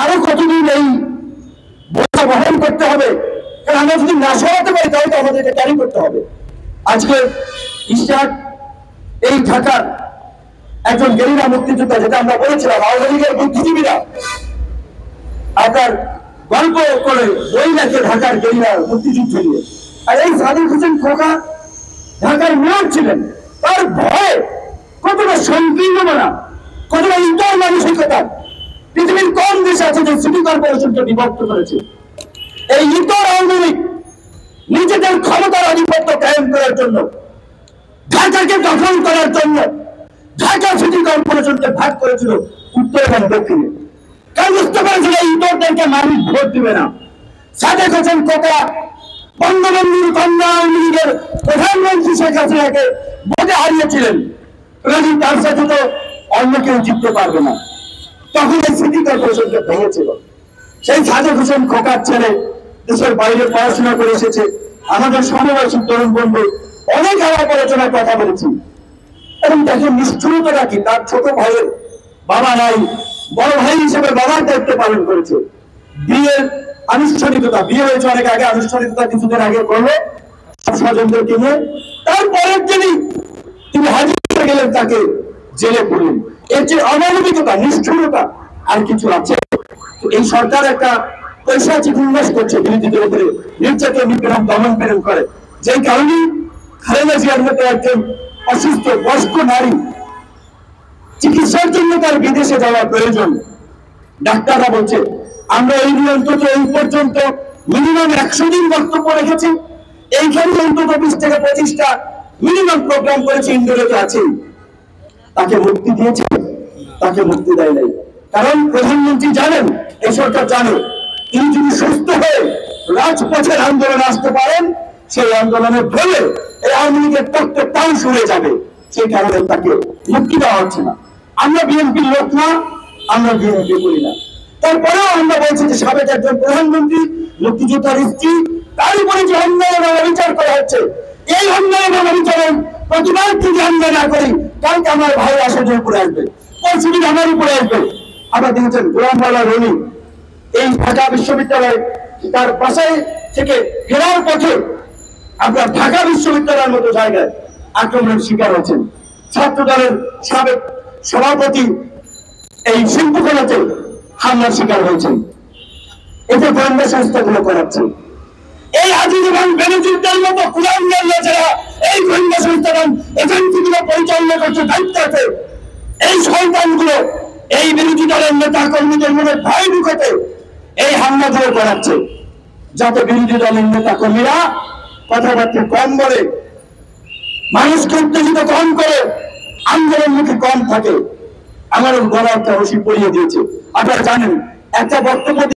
আরো কতদিন এই বোঝা বহন করতে হবে? কারণ আমরা যদি না সরাতে পারি তাহলে তো আমাদেরকে ক্যারি করতে হবে। আজকে ইশরাক এই ঢাকার একজন গেরিলা মুক্তিযোদ্ধা, যেটা আমরা বলেছিলাম আওয়ামী লীগের বুদ্ধিজীবীরা আপনার গল্প করে বই লেখে ঢাকার গেরিলা মুক্তিযুদ্ধ নিয়ে। আর এই সাদিক হোসেন খোকা ঢাকার মেয়র ছিলেন, তার ভয়ে কতটা সংকীর্ণ মানা, কতটা ইতর মানসিকতা পৃথিবীর কোন দেশ আছে যে সিটি কর্পোরেশনকে বিভক্ত করেছে? এই ইতর আওয়ামী লীগ নিজেদের ক্ষমতার আধিপত্য কায়েম করার জন্য, ঢাকাকে দখল করার জন্য ঢাকা সিটি কর্পোরেশনকে ভাগ করেছিল উত্তর এবং দক্ষিণে। কারণ বুঝতে পেরেছিল এই ইতরদেরকে মানুষ ভোট দিবে না। সাদেক হোসেন কোকা বঙ্গবন্ধুর কন্যা আওয়ামী লীগের প্রধানমন্ত্রী শেখ হাসিনাকে ভোটে হারিয়েছিলেন, কাজে তার সাথে তো অন্য কেউ জিততে পারবে না। তখন এই সিটি কর্পোরেশনকে ভেঙেছিল। সেই সাদেক হোসেন খোকার ছেলে দেশের বাইরে পড়াশোনা করে এসেছে, আমাদের সমবয়সী তরুণ বন্ধু অনেক আলাপ আলোচনার কথা বলেছি। এবং দেখেন নিষ্ঠুরতা কি, তার ছোট ভাইয়ের বাবা নাই, বড় ভাই হিসেবে বাবার দায়িত্ব পালন করেছে। বিয়ের আনুষ্ঠানিকতা, বিয়ে হয়েছে অনেক আগে, আনুষ্ঠানিকতা কিছুদিন আগে করলো সব স্বজনদেরকে নিয়ে। তারপরের দিনই তিনি হাজির হয়ে গেলেন, তাকে জেলে পড়লেন। এর যে অমানবিকতা, নিষ্ঠুরতা আর কিছু আছে? এই সরকার একটা পৈশাচিক উন্নয়ন করছে বিরোধীদের উপরে, নির্যাতন নিপীড়ন দমন পীড়ন করে। যে কারণে খালেদা জিয়ার মতো একজন অসুস্থ বয়স্ক নারী চিকিৎসার জন্য তার বিদেশে যাওয়া প্রয়োজন। ডাক্তাররা বলছে আমরা এই অন্তত এই পর্যন্ত মিনিমাম 100 দিন বক্তব্য রেখেছি, এইখানে অন্তত 20 থেকে 25টা মিনিমাম প্রোগ্রাম করেছে, ইন্ডোরেতে আছে। তাকে মুক্তি দিয়েছে? তাকে মুক্তি দেয় নাই। কারণ প্রধানমন্ত্রী জানেন, এই সরকার জানে, তিনি যদি সুস্থ হয়ে রাজপথের আন্দোলনে আসতে পারেন, সেই আন্দোলনের ফলে এই আওয়ামী লীগের তত্ত্ব টান সরে যাবে। সেই কারণে তাকে মুক্তি দেওয়া হচ্ছে না। আমরা বিএনপির লোক না, আমরা বিএনপি করি না, তারপরেও আমরা বলছি যে সাবেক একজন প্রধানমন্ত্রী, মুক্তিযোদ্ধার স্ত্রী, তার উপরে যে অন্যায় এবং অবিচার করা হচ্ছে, এই অন্যায় এবং অবিচারের প্রতিবাদ যদি আমরা না করি, কালকে আমার ভাই আসাদের উপরে আসবে, পরশুদিন আমার উপরে আসবে। আমরা দেখেছেন গোলামওয়ালা রনি এই ঢাকা বিশ্ববিদ্যালয় তার বাসায় থেকে ফেরার পথে আপনার ঢাকা বিশ্ববিদ্যালয়ের মতো জায়গায় আক্রমণের শিকার হয়েছেন। ছাত্র দলের সাবেক সভাপতি এই শিল্পকলাতে হামলার শিকার হয়েছেন। এতে গোয়েন্দা সংস্থাগুলো করাচ্ছে। এই আজিজুমান বেনজিরদের মতো কুলাঙ্গার যারা এই গোয়েন্দা সংস্থান এজেন্সিগুলো পরিচালনা করছে, দায়িত্ব আছে, এই শয়তানগুলো এই বিরোধী দলের নেতা কর্মীদের মনে ভয় ঢুকাতে এই হামলাগুলো করাচ্ছে, যাতে বিরোধী দলের নেতা কর্মীরা কথাবার্তা কম বলে, মানুষকে উত্তেজিত কম করে, আন্দোলনমুখী কম থাকে। আমার গলা একটা রশি পড়িয়ে দিয়েছে। আপনারা জানেন, একটা বক্তব্য